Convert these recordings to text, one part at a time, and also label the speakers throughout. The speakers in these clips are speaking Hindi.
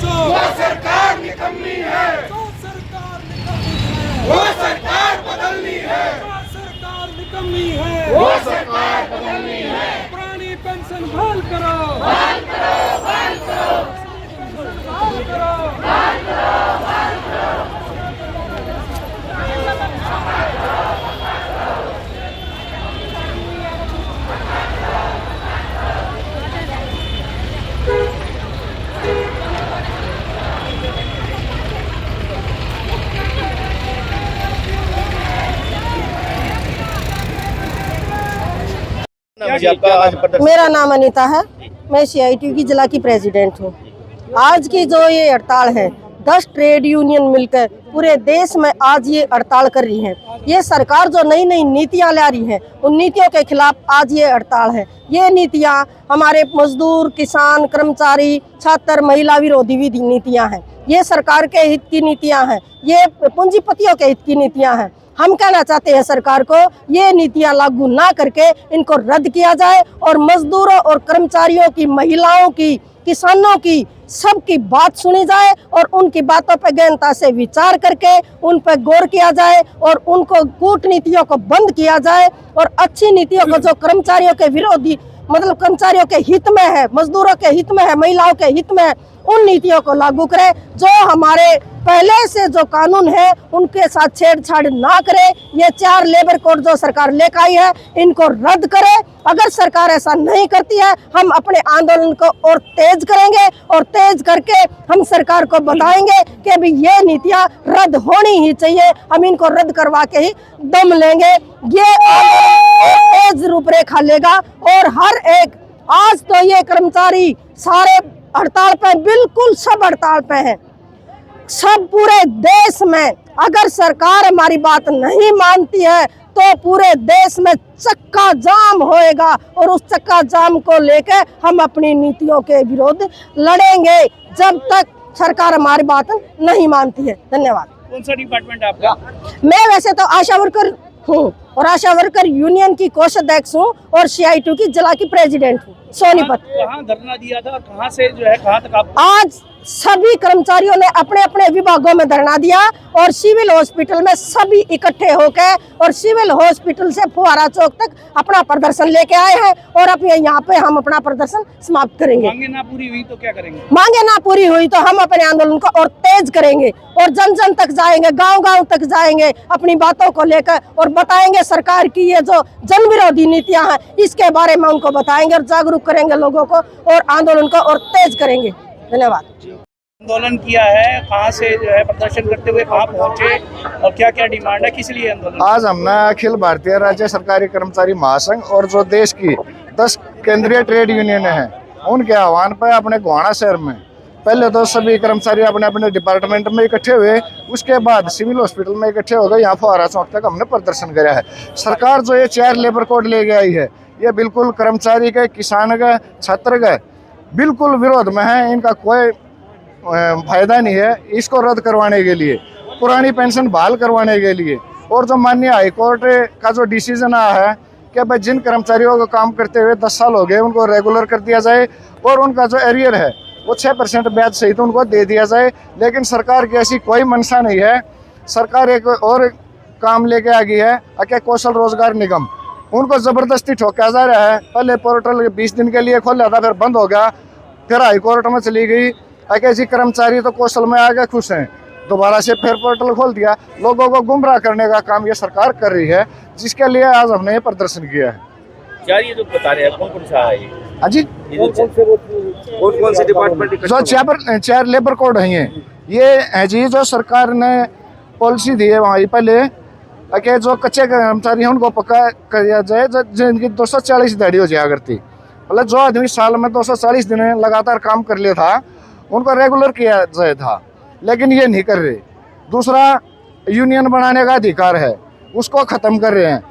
Speaker 1: को
Speaker 2: वो सरकार निकम्मी है,
Speaker 1: तो सरकार निकम्मी है,
Speaker 2: वो सरकार बदलनी है,
Speaker 1: तो सरकार निकम्मी है,
Speaker 2: वो सरकार बदलनी है।
Speaker 1: पुरानी पेंशन बहाल करो,
Speaker 2: बहाल करो, बहाल करो,
Speaker 1: बहाल करो,
Speaker 2: बहाल करो, बहाल करो।
Speaker 3: मेरा नाम अनीता है। मैं CITU की जिला की प्रेसिडेंट हूँ। आज की जो ये हड़ताल है, 10 ट्रेड यूनियन मिलकर पूरे देश में आज ये हड़ताल कर रही हैं। ये सरकार जो नई नई नीतियाँ ला रही है, उन नीतियों के खिलाफ आज ये हड़ताल है। ये नीतियाँ हमारे मजदूर, किसान, कर्मचारी, छात्र, महिला विरोधी भी नीतियाँ हैं। ये सरकार के हित की नीतियाँ हैं, ये पूंजीपतियों के हित की नीतियाँ हैं। हम कहना चाहते हैं सरकार को, ये नीतियां लागू ना करके इनको रद्द किया जाए और मजदूरों और कर्मचारियों की, महिलाओं की, किसानों की, सबकी बात सुनी जाए और उनकी बातों पर गहनता से विचार करके उन पर गौर किया जाए और उनको कूटनीतियों को बंद किया जाए और अच्छी नीतियों को जो कर्मचारियों के विरोधी, मतलब कर्मचारियों के हित में है, मजदूरों के हित में है, महिलाओं के हित में है, उन नीतियों को लागू करें। जो हमारे पहले से जो कानून है उनके साथ छेड़छाड़ ना करे। ये 4 लेबर कोड जो सरकार लेकर आई है, इनको रद्द करे। अगर सरकार ऐसा नहीं करती है, हम अपने आंदोलन को और तेज करेंगे और तेज करके हम सरकार को बताएंगे कि अभी ये नीतियां रद्द होनी ही चाहिए। हम इनको रद्द करवा के ही दम लेंगे। ये तेज रूपरेखा लेगा और हर एक, आज तो ये कर्मचारी सारे हड़ताल पे, बिल्कुल सब हड़ताल पे हैं, सब पूरे देश में। अगर सरकार हमारी बात नहीं मानती है तो पूरे देश में चक्का जाम होएगा और उस चक्का जाम को लेकर हम अपनी नीतियों के विरोध लड़ेंगे जब तक सरकार हमारी बात नहीं मानती है। धन्यवाद।
Speaker 4: कौन सा डिपार्टमेंट है आपका?
Speaker 3: मैं वैसे तो आशा वर्कर हूँ और आशा वर्कर यूनियन की कोषाध्यक्ष हूँ और CITU की जिला की प्रेसिडेंट हूँ, सोनीपत।
Speaker 4: कहाँ धरना दिया था और कहाँ से जो है कहाँ तक आप?
Speaker 3: आज सभी कर्मचारियों ने अपने अपने विभागों में धरना दिया और सिविल हॉस्पिटल में सभी इकट्ठे होकर और सिविल हॉस्पिटल से फुहारा चौक तक अपना प्रदर्शन लेके आए हैं और अब यहाँ पे हम अपना प्रदर्शन समाप्त करेंगे।
Speaker 4: मांगे ना पूरी हुई तो क्या करेंगे?
Speaker 3: मांगे ना पूरी हुई तो हम अपने आंदोलन को और तेज करेंगे और जन जन तक जाएंगे, गांव-गांव तक जाएंगे, अपनी बातों को लेकर और बताएंगे सरकार की ये जो जन विरोधी नीतियां हैं इसके बारे में उनको बताएंगे और जागरूक करेंगे लोगों को और आंदोलन को और तेज करेंगे। धन्यवाद।
Speaker 4: आंदोलन किया है, कहाँ से जो है प्रदर्शन करते हुए कहाँ पहुँचे और क्या क्या डिमांड है, किस लिए आंदोलन?
Speaker 5: आज हमने अखिल भारतीय राज्य सरकारी कर्मचारी महासंघ और जो देश की 10 केंद्रीय ट्रेड यूनियन हैं उनके आह्वान पर अपने गोहाना शहर में पहले तो सभी कर्मचारी अपने अपने डिपार्टमेंट में इकट्ठे हुए, उसके बाद सिविल हॉस्पिटल में इकट्ठे हो गए। यहाँ फुहारा चौक तक हमने प्रदर्शन किया है। सरकार जो ये 4 लेबर कोड लेके आई है, ये बिल्कुल कर्मचारी के, किसान के, छात्र के बिल्कुल विरोध में है। इनका कोई फायदा नहीं है। इसको रद्द करवाने के लिए, पुरानी पेंशन बहाल करवाने के लिए और जो माननीय हाईकोर्ट का जो डिसीजन आया है कि भाई जिन कर्मचारियों को काम करते हुए 10 साल हो गए उनको रेगुलर कर दिया जाए और उनका जो एरियर है वो 6% ब्याज सहित उनको दे दिया जाए। लेकिन सरकार की ऐसी कोई मंशा नहीं है। सरकार एक और काम लेके आ गई है कि कौशल रोजगार निगम, उनको ज़बरदस्ती ठोका जा रहा है। पहले पोर्टल 20 दिन के लिए खोला था, फिर बंद हो गया, फिर हाईकोर्ट में चली गई। ऐसे कर्मचारी तो कौशल में आ गए, खुश हैं, दोबारा से फिर पोर्टल खोल दिया। लोगों को गुमराह करने का काम ये सरकार कर रही है, जिसके लिए आज हमने ये प्रदर्शन किया है।
Speaker 4: यार ये जो बता रहे हैं कौन सा है?
Speaker 5: हाँ जी,
Speaker 4: कौन से डिपार्टमेंट?
Speaker 5: जो 4 लेबर कोड हैं ये है जी, जो सरकार ने पॉलिसी दी है वहाँ पहले कि जो कच्चे कर्मचारी हैं उनको पक्का किया जाए, जिनकी 240 दिहाड़ी हो जाया करती। मतलब जो आदमी साल में 240 दिन लगातार काम कर लिया था उनको रेगुलर किया जाए था, लेकिन ये नहीं कर रहे। दूसरा, यूनियन बनाने का अधिकार है, उसको ख़त्म कर रहे हैं।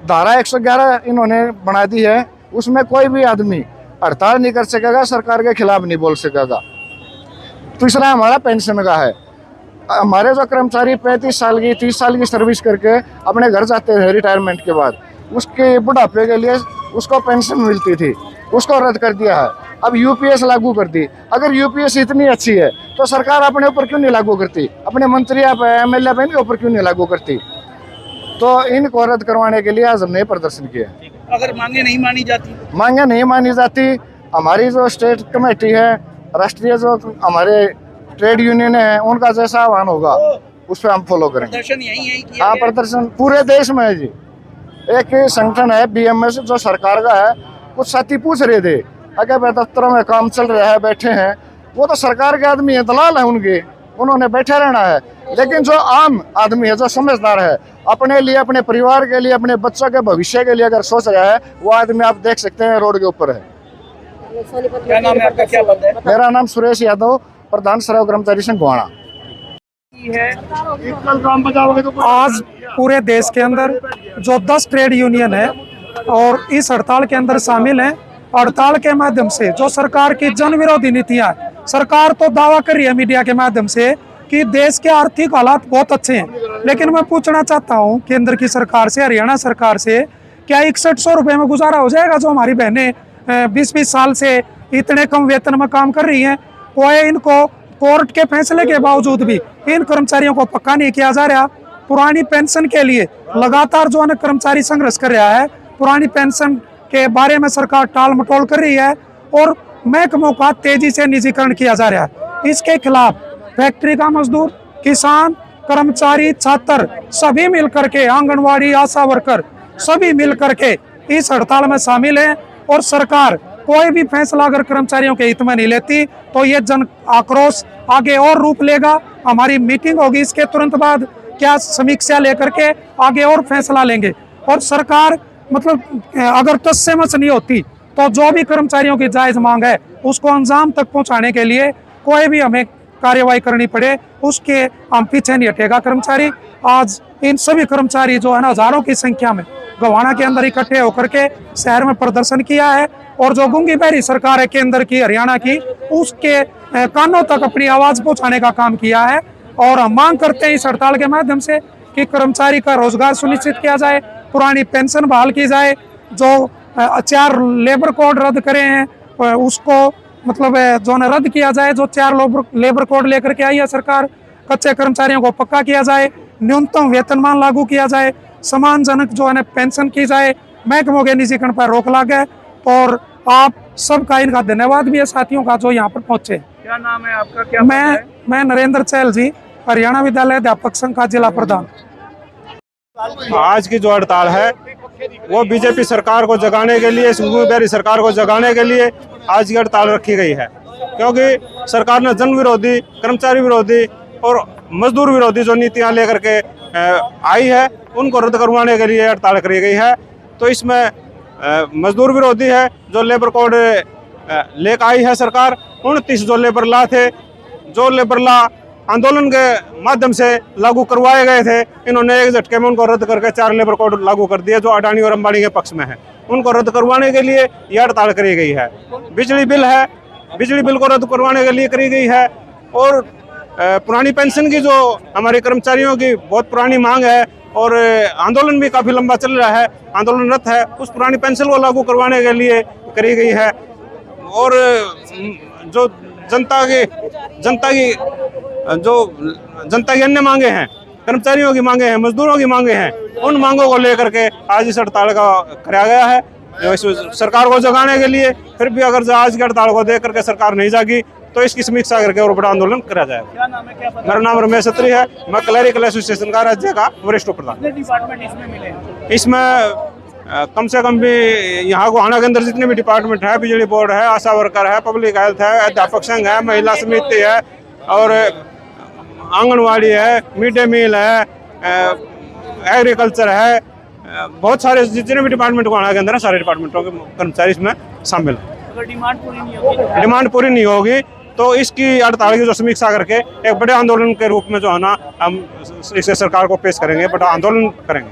Speaker 5: धारा 111 इन्होंने बना दी है, उसमें कोई भी आदमी हड़ताल नहीं कर सकेगा, सरकार के खिलाफ नहीं बोल सकेगा। तीसरा हमारा पेंशन का है। हमारे जो कर्मचारी 35 साल की 30 साल की सर्विस करके अपने घर जाते हैं रिटायरमेंट के बाद, उसके बुढ़ापे के लिए उसको पेंशन मिलती थी, उसको रद्द कर दिया है। अब यूपीएस लागू कर दी। अगर यूपीएस इतनी अच्छी है तो सरकार अपने ऊपर क्यों नहीं लागू करती, अपने मंत्री एमएलए पे इनके ऊपर क्यों नहीं लागू करती। तो इनको रद्द करवाने के लिए आज हमने प्रदर्शन किया।
Speaker 4: अगर मांगे नहीं मानी जाती,
Speaker 5: मांगे नहीं मानी जाती, हमारी जो स्टेट कमेटी है, राष्ट्रीय जो हमारे ट्रेड यूनियन है, उनका जैसा आह्वान होगा उस पर हम फॉलो करेंगे।
Speaker 4: प्रदर्शन यही किया
Speaker 5: हाँ,
Speaker 4: गया।
Speaker 5: प्रदर्शन पूरे देश में है जी। एक संगठन है बीएमएस जो सरकार का है, कुछ साथी पूछ रहे थे अगर दफ्तरों में काम चल रहा है, बैठे हैं, वो तो सरकार के आदमी है, दलाल है उनके, उन्होंने बैठे रहना है। लेकिन जो आम आदमी है, जो समझदार है, अपने लिए, अपने परिवार के लिए, अपने बच्चों के भविष्य के लिए अगर सोच रहा है, वो आदमी आप देख सकते हैं रोड के ऊपर है।
Speaker 4: क्या नाम है आपका, क्या पद है?
Speaker 5: मेरा नाम सुरेश यादव, प्रधान श्रम कर्मचारी संघ गोहाना
Speaker 4: है।
Speaker 6: आज पूरे देश के अंदर जो 10 ट्रेड यूनियन है और इस हड़ताल के अंदर शामिल हैं। हड़ताल के माध्यम से जो सरकार की जन विरोधी नीतियां, सरकार तो दावा कर रही है मीडिया के माध्यम से कि देश के आर्थिक हालात बहुत अच्छे हैं, लेकिन मैं पूछना चाहता हूं केंद्र की सरकार से, हरियाणा सरकार से, क्या 6100 रुपये में गुजारा हो जाएगा जो हमारी बहनें 20-20 साल से इतने कम वेतन में काम कर रही हैं? वो इनको कोर्ट के फैसले के बावजूद भी इन कर्मचारियों को पक्का नहीं किया जा रहा। पुरानी पेंशन के लिए लगातार जो है कर्मचारी संघर्ष कर रहा है, पुरानी पेंशन के बारे में सरकार टाल मटोल कर रही है और महकमों का तेजी से निजीकरण किया जा रहा है। इसके खिलाफ फैक्ट्री का मजदूर, किसान, कर्मचारी, छात्र सभी मिलकर के, आंगनवाड़ी, आशा वर्कर सभी मिलकर के इस हड़ताल में शामिल हैं और सरकार कोई भी फैसला अगर कर्मचारियों के हित में नहीं लेती तो ये जन आक्रोश आगे और रूप लेगा। हमारी मीटिंग होगी इसके तुरंत बाद, क्या समीक्षा लेकर के आगे और फैसला लेंगे। और सरकार मतलब अगर तस्से मस नहीं होती तो जो भी कर्मचारियों की जायज मांग है उसको अंजाम तक पहुंचाने के लिए कोई भी हमें कार्यवाही करनी पड़े, उसके हम पीछे नहीं हटेगा कर्मचारी। आज इन सभी कर्मचारी जो है ना, हजारों की संख्या में गोहाना के अंदर इकट्ठे होकर के शहर में प्रदर्शन किया है और जो गूंगी बहरी सरकार है केंद्र की, हरियाणा की, उसके कानों तक अपनी आवाज पहुंचाने का काम किया है। और हम मांग करते हैं इस हड़ताल के माध्यम से कि कर्मचारी का रोजगार सुनिश्चित किया जाए, पुरानी पेंशन बहाल की जाए, जो 4 लेबर कोड रद्द करे हैं उसको मतलब जो है रद्द किया जाए, जो 4 लेबर कोड लेकर के आई है सरकार, कच्चे कर्मचारियों को पक्का किया जाए, न्यूनतम वेतनमान लागू किया जाए, सम्मानजनक जो है पेंशन की जाए, महकमों के निजीकरण पर रोक लगे। और आप सबका इनका धन्यवाद भी है साथियों का जो यहाँ पर पहुंचे।
Speaker 4: क्या नाम है आपका, क्या?
Speaker 6: मैं नरेंद्र चहल जी, हरियाणा विद्यालय अध्यापक संघ का जिला प्रधान।
Speaker 7: आज की जो हड़ताल है वो बीजेपी सरकार को जगाने के लिए, गूंगी सरकार को जगाने के लिए आज की हड़ताल रखी गई है, क्योंकि सरकार ने जन विरोधी, कर्मचारी विरोधी और मजदूर विरोधी जो नीतियां लेकर के आई है उनको रद्द करवाने के लिए हड़ताल करी गई है। तो इसमें मजदूर विरोधी है, जो लेबर कोड लेकर आई है सरकार, 29 जो लेबर लॉ थे, जो लेबर लॉ आंदोलन के माध्यम से लागू करवाए गए थे, इन्होंने एक झटके में उनको रद्द करके 4 लेबर कोड लागू कर दिए जो अडानी और अंबानी के पक्ष में है। उनको रद्द करवाने के लिए यह हड़ताल करी गई है। बिजली बिल है, बिजली बिल को रद्द करवाने के लिए करी गई है। और पुरानी पेंशन की जो हमारे कर्मचारियों की बहुत पुरानी मांग है और आंदोलन भी काफ़ी लंबा चल रहा है, आंदोलनरत है, उस पुरानी पेंशन को लागू करवाने के लिए करी गई है। और जो जनता की अन्य मांगे हैं, कर्मचारियों की मांगे हैं, मजदूरों की मांगे हैं, उन मांगों को लेकर के आज इस हड़ताल का कराया गया है सरकार को जगाने के लिए। फिर भी अगर आज की हड़ताल को देख करके सरकार नहीं जागी तो इसकी समीक्षा करके और बड़ा आंदोलन करा जाएगा।
Speaker 4: क्या नाम है, क्या?
Speaker 7: मेरा नाम रमेश छत्री है, मैं क्लरिकल एसोसिएशन का राज्य का वरिष्ठ प्रधान।
Speaker 4: डिपार्टमेंट इसमें मिले हैं?
Speaker 7: इसमें कम से कम भी यहाँ गोहाना के अंदर जितने भी डिपार्टमेंट है, बिजली बोर्ड है, आशा वर्कर है, पब्लिक हेल्थ है, अध्यापक संघ है, महिला समिति है और आंगनवाड़ी है, मिड डे मील है, एग्रीकल्चर है, बहुत सारे जितने भी डिपार्टमेंट गोहाना के अंदर है, सारे डिपार्टमेंटों के कर्मचारी इसमें शामिल है।
Speaker 4: अगर डिमांड पूरी नहीं होगी,
Speaker 7: डिमांड पूरी नहीं होगी तो इसकी हड़ताल की जो समीक्षा करके एक बड़े आंदोलन के रूप में जो है ना हम इसे सरकार को पेश करेंगे, बड़ा आंदोलन करेंगे।